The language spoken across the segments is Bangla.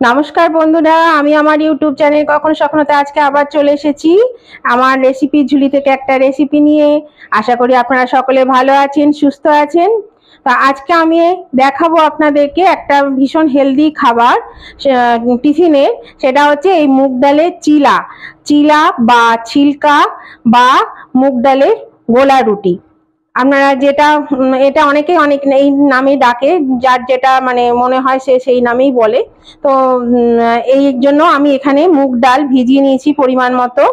নমস্কার বন্ধুরা, আমি আমার ইউটিউব চ্যানেল কখনো স্বপ্নতে আজকে আবার চলে এসেছি আমার রেসিপি ঝুলি থেকে একটা রেসিপি নিয়ে। আশা করি আপনারা সকলে ভালো আছেন, সুস্থ আছেন। তা আজকে আমি দেখাবো আপনাদেরকে একটা ভীষণ হেলদি খাবার টিফিনের। সেটা হচ্ছে এই মুগ ডালের চিলা চিলা বা ছিলকা বা মুগ ডালের গোলা রুটি। আপনারা যেটা এটা অনেকেই অনেক এই নামে ডাকে, যার যেটা মানে মনে হয় সে সেই নামেই বলে। তো এই জন্য আমি এখানে মুগ ডাল ভিজিয়ে নিয়েছি পরিমাণ মতো।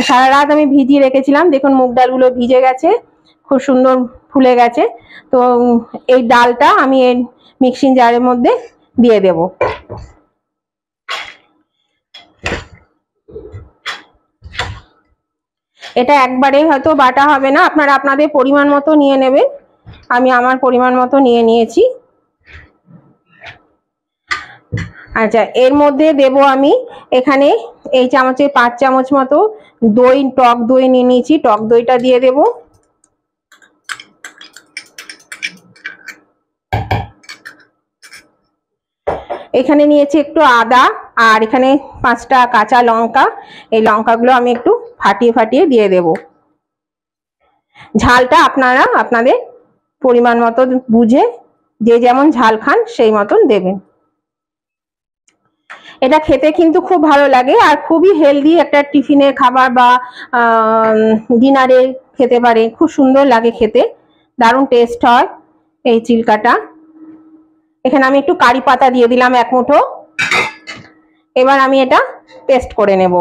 সারা রাত আমি ভিজিয়ে রেখেছিলাম, দেখুন মুগ ডালগুলো ভিজে গেছে, খুব সুন্দর ফুলে গেছে। তো এই ডালটা আমি এই মিক্সিং জারের মধ্যে দিয়ে দেব। এটা একবারে হয়তো বাটা হবে না, আপনারা আপনাদের পরিমাণ মতো নিয়ে নেবেন। আমি আমার পরিমাণ মতো নিয়ে নিয়েছি। আচ্ছা, এর মধ্যে দেব আমি এখানে এই চামচে 5 চামচ মতো দই, টক দই নিয়ে নিয়েছি, টক দইটা দিয়ে দেব। এখানে নিয়েছি একটু আদা, আর এখানে 5টা কাঁচা লঙ্কা। এই লঙ্কাগুলো আমি একটু ফাটিয়ে ফাটিয়ে দিয়ে দেব। ঝালটা আপনারা আপনাদের পরিমাণ মতো বুঝে যে যেমন ঝাল খান সেই মতন দেবেন। এটা খেতে কিন্তু খুব ভালো লাগে আর খুবই হেলদি একটা টিফিনের খাবার বা ডিনারে খেতে পারে, খুব সুন্দর লাগে খেতে, দারুণ টেস্ট হয় এই চিলকাটা। এখানে আমি একটু কারি পাতা দিয়ে দিলাম 1 মুঠো। এবার আমি এটা পেস্ট করে নেব।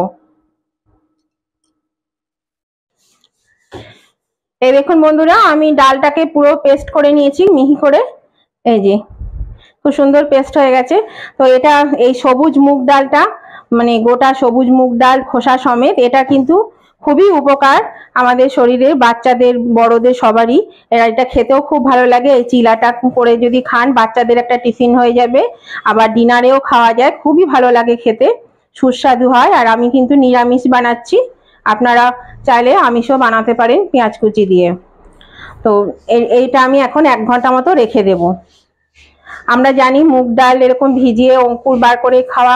এই দেখুন বন্ধুরা, আমি ডালটাকে পুরো পেস্ট করে নিয়েছি মিহি করে। এই যে খুব সুন্দর পেস্ট হয়ে গেছে। তো এটা এই সবুজ মুগ ডালটা মানে গোটা সবুজ মুগ ডাল খোসা সমেত, এটা কিন্তু খুবই উপকার আমাদের শরীরে, বাচ্চাদের বড়দের সবারই। এটা খেতেও খুব ভালো লাগে। এই চিলাটা করে যদি খান, বাচ্চাদের একটা টিফিন হয়ে যাবে, আবার ডিনারেও খাওয়া যায়, খুবই ভালো লাগে খেতে, সুস্বাদু হয়। আর আমি কিন্তু নিরামিষ বানাচ্ছি, আপনারা চাইলে আমিষও বানাতে পারেন পেঁয়াজ কুচি দিয়ে। তো এইটা আমি এখন 1 ঘন্টা মতো রেখে দেব। আমরা জানি মুগ ডাল এরকম ভিজিয়ে অঙ্কুর বার করে খাওয়া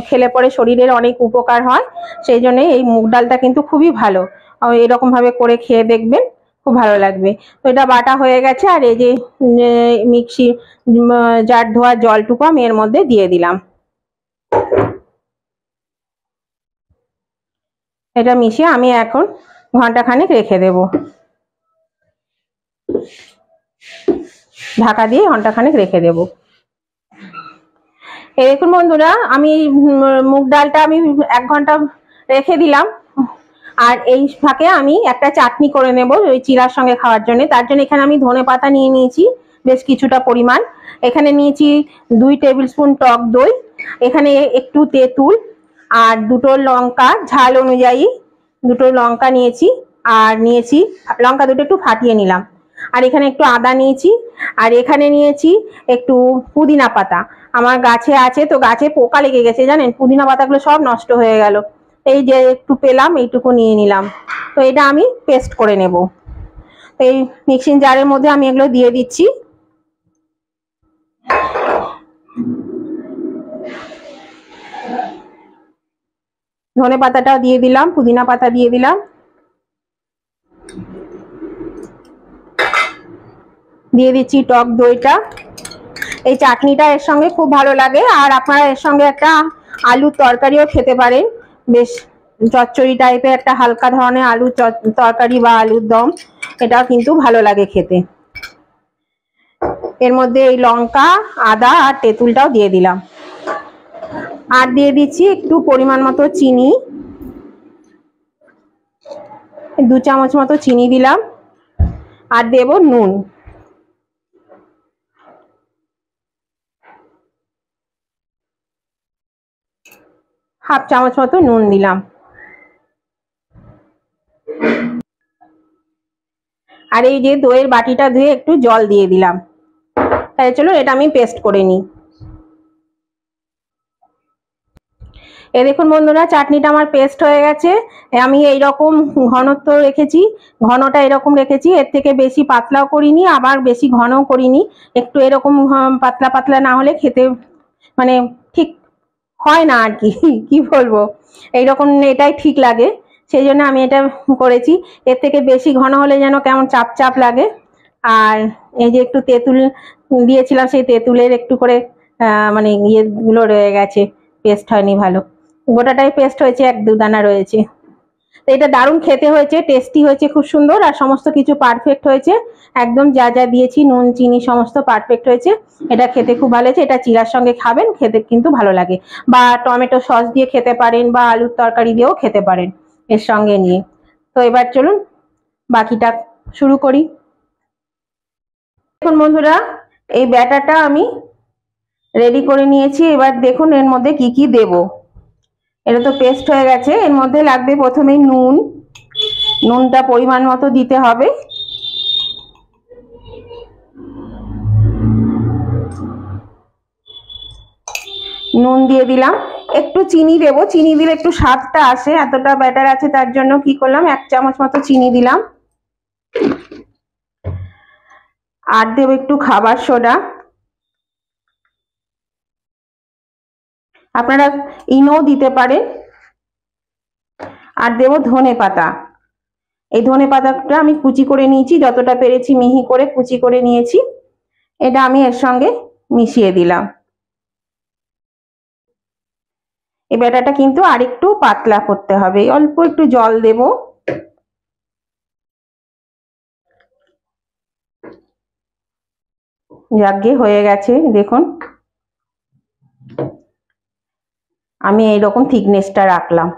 খেলে পরে শরীরের অনেক উপকার হয়, সেই জন্য এই মুগ ডালটা কিন্তু খুবই ভালো। এরকম ভাবে করে খেয়ে দেখবেন, খুব ভালো লাগবে। তো এটা বাটা হয়ে গেছে, আর এই যে মিক্সি জার ধোয়া জলটুকু আমি এর মধ্যে দিয়ে দিলাম। এটা মিশিয়ে আমি এখন ঘন্টাখানেক রেখে দেব, ঢাকা দিয়ে ঘন্টাখানেক রেখে দেব। এই দেখুন বন্ধুরা, আমি মুগ ডালটা আমি 1 ঘন্টা রেখে দিলাম। আর এই ফাঁকে আমি একটা চাটনি করে নেব ওই চিড়ার সঙ্গে খাওয়ার জন্য। তার জন্য এখানে আমি ধনেপাতা নিয়ে নিয়েছি বেশ কিছুটা পরিমাণ। এখানে নিয়েছি 2 টেবিল স্পুন টক দই, এখানে একটু তেঁতুল, আর 2টো লঙ্কা ঝাল অনুযায়ী 2টো লঙ্কা নিয়েছি, আর নিয়েছি লঙ্কা দুটো একটু ফাটিয়ে নিলাম। আর এখানে একটু আদা নিয়েছি, আর এখানে নিয়েছি একটু পুদিনা পাতা। আমার গাছে আছে, তো গাছে পোকা লেগে গেছে জানেন, পুদিনা পাতাগুলো সব নষ্ট হয়ে গেল। এই যে একটু পেলাম, এইটুকু নিয়ে নিলাম। তো এটা আমি পেস্ট করে নেব। এই মিক্সিং জারের মধ্যে আমি এগুলো দিয়ে দিচ্ছি। ধনে পাতাটাও দিয়ে দিলাম, পুদিনা পাতা দিয়ে দিলাম, দিয়ে দিচ্ছি টক দইটা। এই চাটনিটা এর সঙ্গে খুব ভালো লাগে। আর আপনারা এর সঙ্গে একটা আলুর তরকারিও খেতে পারেন, বেশ চচ্চড়ি টাইপের একটা হালকা ধরনের আলুর তরকারি বা আলুর দম, এটাও কিন্তু ভালো লাগে খেতে। এর মধ্যে এই লঙ্কা, আদা আর তেঁতুলটাও দিয়ে দিলাম। আর দিয়ে দিচ্ছি একটু পরিমাণ মতো চিনি, 2 চামচ মতো চিনি দিলাম। আর দেব নুন, হাফ চামচ মতো নুন দিলাম। আর এই যে দইয়ের বাটিটা ধুয়ে একটু জল দিয়ে দিলাম। তাহলে চলো এটা আমি পেস্ট করে নিই। এই দেখুন বন্ধুরা, চাটনিটা আমার পেস্ট হয়ে গেছে। আমি এইরকম ঘনত্ব রেখেছি, ঘনটা এরকম রেখেছি, এর থেকে বেশি পাতলাও করিনি আবার বেশি ঘনও করিনি। একটু এরকম পাতলা পাতলা না হলে খেতে মানে ঠিক হয় না আর কি কি বলবো, এইরকম এটাই ঠিক লাগে, সেই জন্য আমি এটা করেছি। এর থেকে বেশি ঘন হলে যেন কেমন চাপ চাপ লাগে। আর এই যে একটু তেঁতুল দিয়েছিলাম, সেই তেঁতুলের একটু করে মানে ইয়েগুলো রয়ে গেছে, পেস্ট হয়নি ভালো, গোটাটাই পেস্ট হয়েছে, এক দু দানা রয়েছে। তো এটা দারুণ খেতে হয়েছে, টেস্টি হয়েছে, খুব সুন্দর, আর সমস্ত কিছু পারফেক্ট হয়েছে, একদম যা যা দিয়েছি নুন চিনি সমস্ত পারফেক্ট হয়েছে। এটা খেতে খুব ভালো হয়েছে, এটা চিড়ার সঙ্গে খাবেন, খেতে কিন্তু ভালো লাগে, বা টমেটো সস দিয়ে খেতে পারেন, বা আলুর তরকারি দিয়েও খেতে পারেন এর সঙ্গে নিয়ে। তো এবার চলুন বাকিটা শুরু করি। দেখুন বন্ধুরা, এই ব্যাটারটা আমি রেডি করে নিয়েছি। এবার দেখুন এর মধ্যে কি কি দেব। এটা তো পেস্ট হয়ে গেছে, এর মধ্যে লাগবে প্রথমেই নুন, নুনটা পরিমাণ মতো দিতে হবে। নুন দিয়ে দিলাম, একটু চিনি দেবো, চিনি দিলে একটু স্বাদটা আসে, এতটা ব্যাটার আছে তার জন্য কি করলাম, 1 চামচ মতো চিনি দিলাম। আর দেবো একটু খাবার সোডা, আপনারা ইনো দিতে পারেন। আর দেবো ধনে পাতা, এই ধনে পাতাটা আমি কুচি করে নিয়েছি, যতটা পেরেছি মিহি করে কুচি করে নিয়েছি, এটা আমি এর সঙ্গে মিশিয়ে দিলাম। এই ব্যাটারটা কিন্তু আরেকটু পাতলা করতে হবে, অল্প একটু জল দেব। যাকে হয়ে গেছে দেখুন, আমি এইরকম থিকনেসটা রাখলাম।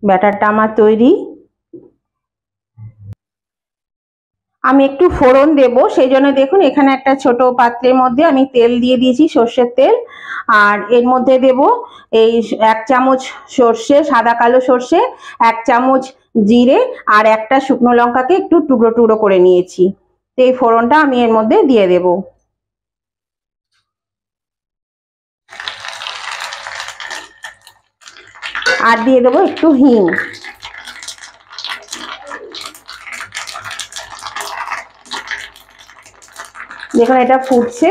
ব্যাটারটা আমার তৈরি। আমি একটু ফোড়ন দেব, সেই জন্য দেখুন এখানে একটা ছোট পাত্রের মধ্যে আমি তেল দিয়ে দিয়েছি, সর্ষের তেল। আর এর মধ্যে দেব এই 1 চামচ সর্ষে, সাদা কালো সর্ষে, 1 চামচ জিরে, আর একটা শুকনো লঙ্কাকে একটু টুকরো টুকরো করে নিয়েছি। তো এই ফোড়নটা আমি এর মধ্যে দিয়ে দেব। আর দিয়ে দেবো একটু হিং। দেখুন এটা ফুটছে,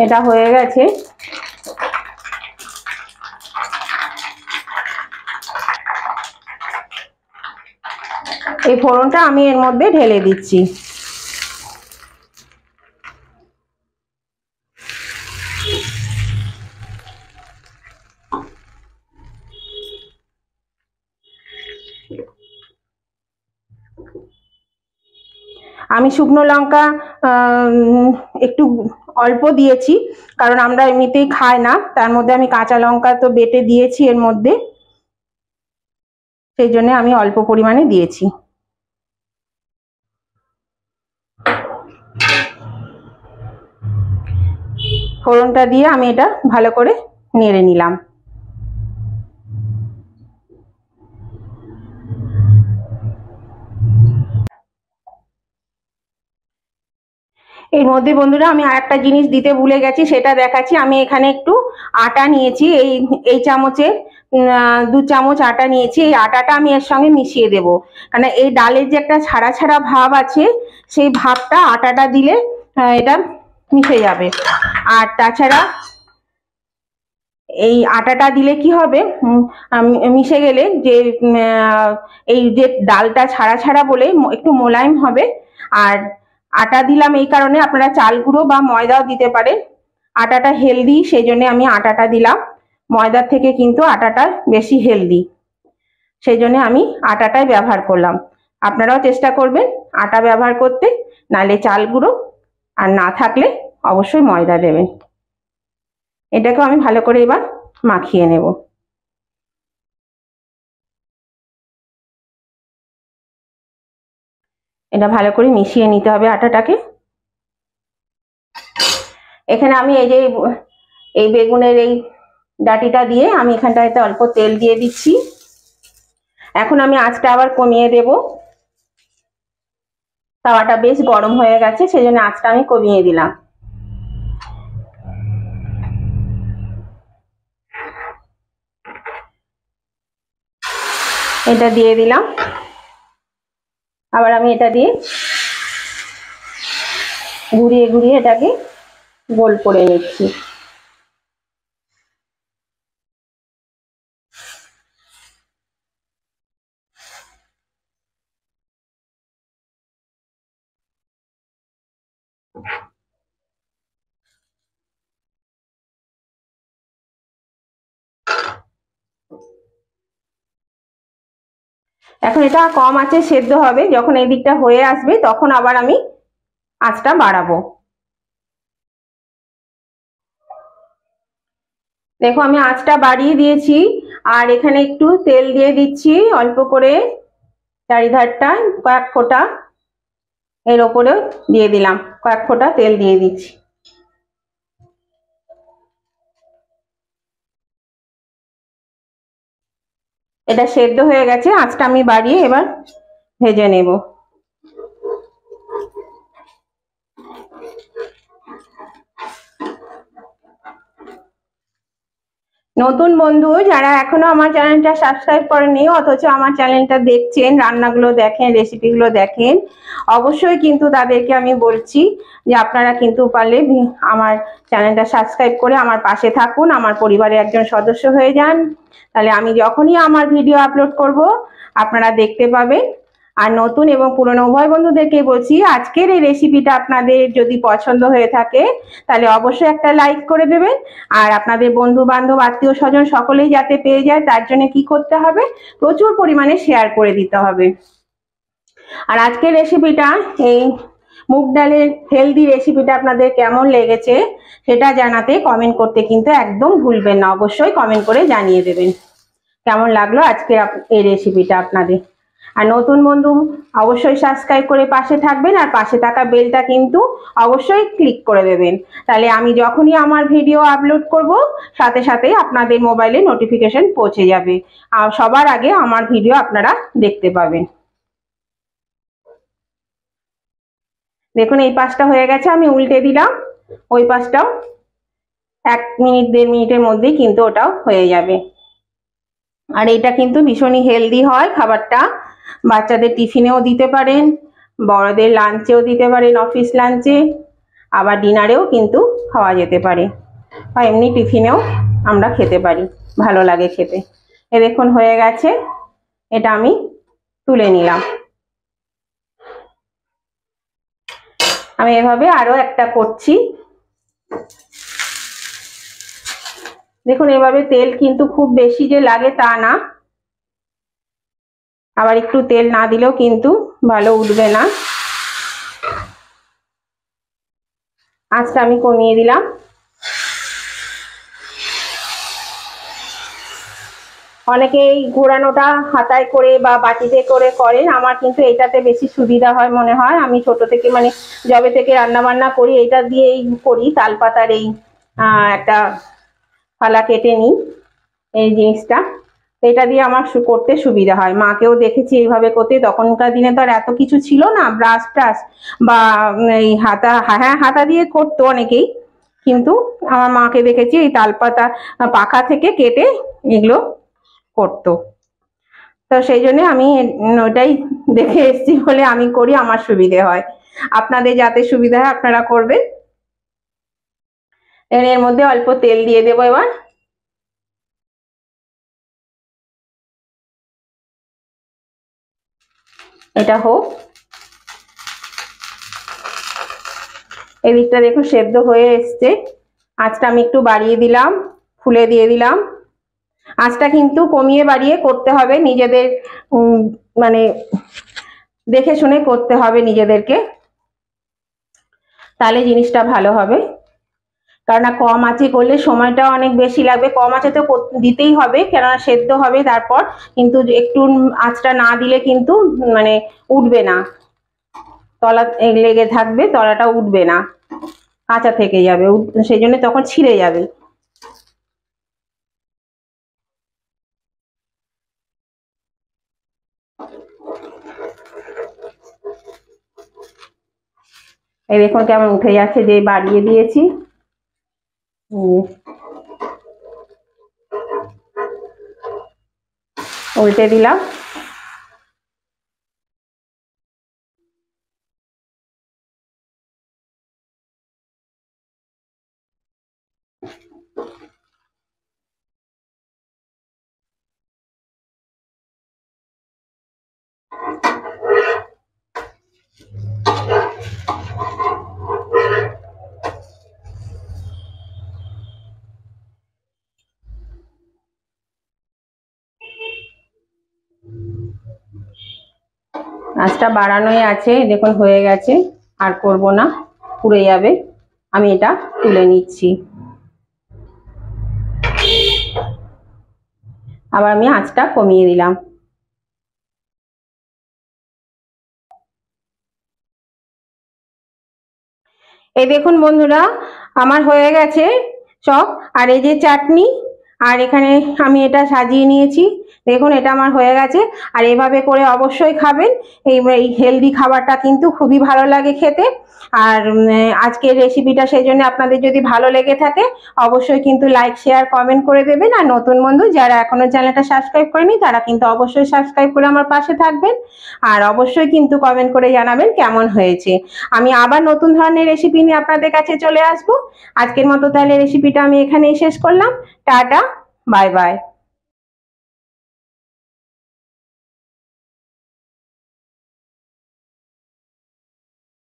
এটা হয়ে গেছে। এই ফোড়নটা আমি এর মধ্যে ঢেলে দিচ্ছি। আমি শুকনো লঙ্কা একটু অল্প দিয়েছি, কারণ আমরা এমনিতেই খাই না, তার মধ্যে আমি কাঁচা লঙ্কা তো বেটে দিয়েছি এর মধ্যে, সেই জন্য আমি অল্প পরিমাণে দিয়েছি। ফোড়নটা দিয়ে আমি এটা ভালো করে নেড়ে নিলাম। এর মধ্যে বন্ধুরা আমি আরেকটা জিনিস দিতে ভুলে গেছি, সেটা দেখাচ্ছি। আমি এখানে একটু আটা নিয়েছি, এই চামচে 2 চামচ আটা নিয়েছি। এই আটাটা আমি এর সঙ্গে মিশিয়ে দেব, কারণ এই ডালের যে একটা ছাড়া ছাড়া ভাব আছে, সেই ভাবটা আটাটা দিলে এটা মিশে যাবে। আর তাছাড়া এই আটাটা দিলে কি হবে, মিশে গেলে যে এই যে ডালটা ছাড়া ছাড়া বলে একটু মোলায়েম হবে। আর আটা দিলাম এই কারণে, আপনারা চাল গুঁড়ো বা ময়দাও দিতে পারেন, আটাটা হেলদি সেই জন্য আমি আটাটা দিলাম, ময়দার থেকে কিন্তু আটাটা বেশি হেলদি, সেই জন্য আমি আটাটাই ব্যবহার করলাম। আপনারাও চেষ্টা করবেন আটা ব্যবহার করতে, নালে চাল গুঁড়ো, আর না থাকলে অবশ্যই ময়দা দেবেন। এটাকেও আমি ভালো করে এবার মাখিয়ে নেব। এটা ভালো করে মিশিয়ে নিতে হবে আটাটাকে। এখানে আমি এই যে এই বেগুনের এই ডাটিটা দিয়ে আমি এখানটাতে অল্প তেল দিয়ে দিচ্ছি। এখন আমি আঁচটা আবার কমিয়ে দেব, তাওয়াটা বেশ গরম হয়ে গেছে, সেই জন্য আঁচটা আমি কমিয়ে দিলাম। এটা দিয়ে দিলাম, আবার আমি এটা দিয়ে ঘুরিয়ে ঘুরিয়ে এটাকে গোল করে নিচ্ছি। এখন এটা কম আঁচে সেদ্ধ হবে, যখন এই দিকটা হয়ে আসবে তখন আবার আমি আঁচটা বাড়াবো। দেখো আমি আঁচটা বাড়িয়ে দিয়েছি, আর এখানে একটু তেল দিয়ে দিচ্ছি অল্প করে, চারিধারটা কয়েক ফোঁটা এর ওপরে দিয়ে দিলাম, কয়েক ফোঁটা তেল দিয়ে দিচ্ছি। এটা সেদ্ধ হয়ে গেছে, আঁচটা আমি বাড়িয়ে এবার ভেজে নেব। নতুন বন্ধু যারা এখনো আমার চ্যানেলটা সাবস্ক্রাইব করেনি অথচ আমার চ্যানেলটা দেখছেন, রান্নাগুলো দেখেন, রেসিপিগুলো দেখেন, অবশ্যই কিন্তু তাদেরকে আমি বলছি যে আপনারা কিন্তু পারলে আমার চ্যানেলটা সাবস্ক্রাইব করে আমার পাশে থাকুন, আমার পরিবারের একজন সদস্য হয়ে যান। তাহলে আমি যখনই আমার ভিডিও আপলোড করব আপনারা দেখতে পাবেন। আর নতুন এবং পুরনো উভয় বন্ধুদেরকে বলছি, আজকের এই রেসিপিটা আপনাদের যদি পছন্দ হয়ে থাকে তাহলে অবশ্যই একটা লাইক করে দেবেন। আর আপনাদের বন্ধু বান্ধব আত্মীয় স্বজন সকলেই যাতে পেয়ে যায় তার জন্য কি করতে হবে, প্রচুর পরিমাণে শেয়ার করে দিতে হবে। আর আজকের রেসিপিটা, এই মুগ ডালের হেলদি রেসিপিটা আপনাদের কেমন লেগেছে সেটা জানাতে কমেন্ট করতে কিন্তু একদম ভুলবেন না, অবশ্যই কমেন্ট করে জানিয়ে দেবেন কেমন লাগলো আজকের এই রেসিপিটা আপনাদের। আর নতুন বন্ধু অবশ্যই সাবস্ক্রাইব করে পাশে থাকবেন, আর পাশে থাকা বেলটা কিন্তু অবশ্যই ক্লিক করে দেবেন, তাহলে আমি যখনই আমার ভিডিও আপলোড করব সাথে সাথেই আপনাদের মোবাইলে নোটিফিকেশন পৌঁছে যাবে, আর সবার আগে আমার ভিডিও আপনারা দেখতে পাবেন। দেখুন এই পাশটা হয়ে গেছে, আমি উল্টে দিলাম, ওই পাশটাও 1-1.5 মিনিটের মধ্যেই কিন্তু ওটাও হয়ে যাবে। আর এটা কিন্তু ভীষণই হেলদি হয় খাবারটা, বাচ্চাদের টিফিনেও দিতে পারেন, বড়দের লাঞ্চেও দিতে পারেন, অফিস লাঞ্চে, আবার ডিনারেও কিন্তু খাওয়া যেতে পারে, বা এমনি টিফিনেও আমরা খেতে পারি, ভালো লাগে খেতে। এ দেখুন হয়ে গেছে, এটা আমি তুলে নিলাম। আমি এভাবে আরো একটা করছি। দেখুন এভাবে তেল কিন্তু খুব বেশি যে লাগে তা না, আবার একটু তেল না দিলেও কিন্তু ভালো উঠবে না। আঁচটা আমি কমিয়ে দিলাম। অনেকে এই ঘোরানোটা হাতায় করে বা বাটিতে করে করেন, আমার কিন্তু এটাতে বেশি সুবিধা হয় মনে হয়। আমি ছোট থেকে মানে যবে থেকে রান্না বান্না করি এটা দিয়েই করি, তালপাতার এই একটা ফালা কেটে নিই এই জিনিসটা, এটা দিয়ে আমার করতে সুবিধা হয়। মাকেও দেখেছি এইভাবে করতে, তখনকার দিনে তো আর এত কিছু ছিল না, ব্রাশ ট্রাশ বা এই হাতা, হ্যাঁ হাতা দিয়ে করতো অনেকেই, কিন্তু আমার মাকে দেখেছি এই তালপাতা পাখা থেকে কেটে এগুলো করতো। তো সেই জন্য আমি ওটাই দেখে এসেছি বলে আমি করি, আমার সুবিধে হয়, আপনাদের যাতে সুবিধা হয় আপনারা করবেন। এর মধ্যে অল্প তেল দিয়ে দেবো এবার। এটা হোক, এদিকটা দেখুন সেদ্ধ হয়ে এসছে, আঁচটা আমি একটু বাড়িয়ে দিলাম, ফুলে দিয়ে দিলাম। আঁচটা কিন্তু কমিয়ে বাড়িয়ে করতে হবে, নিজেদের মানে দেখে শুনে করতে হবে নিজেদেরকে, তাহলে জিনিসটা ভালো হবে। কেননা কম আঁচে করলে সময়টা অনেক বেশি লাগবে, কম আঁচে তো দিতেই হবে কেননা সেদ্ধ হবে তারপর, কিন্তু একটু আঁচটা না দিলে কিন্তু মানে উঠবে না, তলা লেগে থাকবে, তলাটা উঠবে না, কাঁচা থেকে যাবে, সেই জন্য তখন ছিঁড়ে যাবে। এই দেখুন কেমন উঠে যাচ্ছে, যে বাড়িয়ে দিয়েছি। উল্টে দিলাম। আঁচটা বাড়ানোই আছে, দেখুন হয়ে গেছে, আর করব না, পুড়ে যাবে। আমি এটা তুলে নিচ্ছি। আবার আমি আঁচটা কমিয়ে দিলাম। এই দেখুন বন্ধুরা, আমার হয়ে গেছে চপ। আর এই যে চাটনি, আর এখানে আমি এটা সাজিয়ে নিয়েছি। দেখুন এটা আমার হয়ে গেছে। আর এভাবে করে অবশ্যই খাবেন। এই হেলদি খাবারটা কিন্তু খুবই ভালো লাগে খেতে। আর আজকের রেসিপিটা সেই জন্য আপনাদের যদি ভালো লেগে থাকে অবশ্যই কিন্তু লাইক শেয়ার কমেন্ট করে দেবেন। আর নতুন বন্ধু যারা এখনো চ্যানেলটা সাবস্ক্রাইব করেনি তারা কিন্তু অবশ্যই সাবস্ক্রাইব করে আমার পাশে থাকবেন। আর অবশ্যই কিন্তু কমেন্ট করে জানাবেন কেমন হয়েছে। আমি আবার নতুন ধরনের রেসিপি নিয়ে আপনাদের কাছে চলে আসবো। আজকের মতো তাহলে রেসিপিটা আমি এখানেই শেষ করলাম। Tata, bye bye.